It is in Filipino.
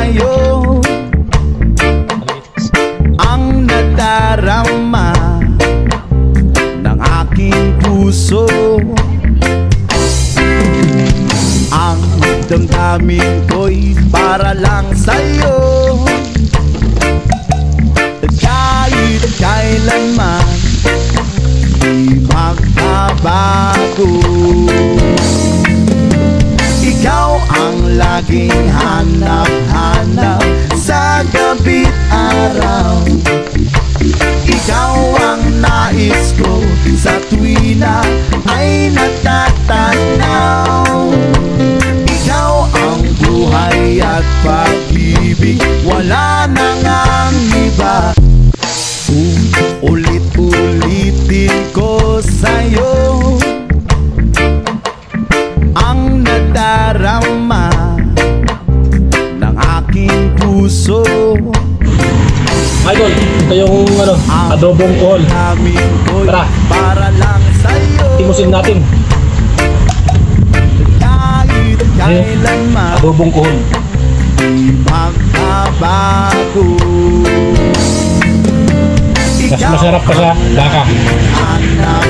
sa'yo ang nadarama ng aking puso. Ang damdamin ko'y para lang sa'yo, kahit kailanman di magbabago. Ikaw ang laging hanap-hanap sa gabi't araw. Ikaw ang nais ko sa tuwina ay natatanaw. Ikaw ang buhay at pag-ibig, wala nang ang iba. Ulit-ulitin ko sa'yo ang nadarama ng aking puso. Idol, ito yung adobong kohol. Tara, para lang sa'yo, timusin natin. kahit kailanman Adobong kohol. di magbabago. Mas masarap pa sa baka. Hanap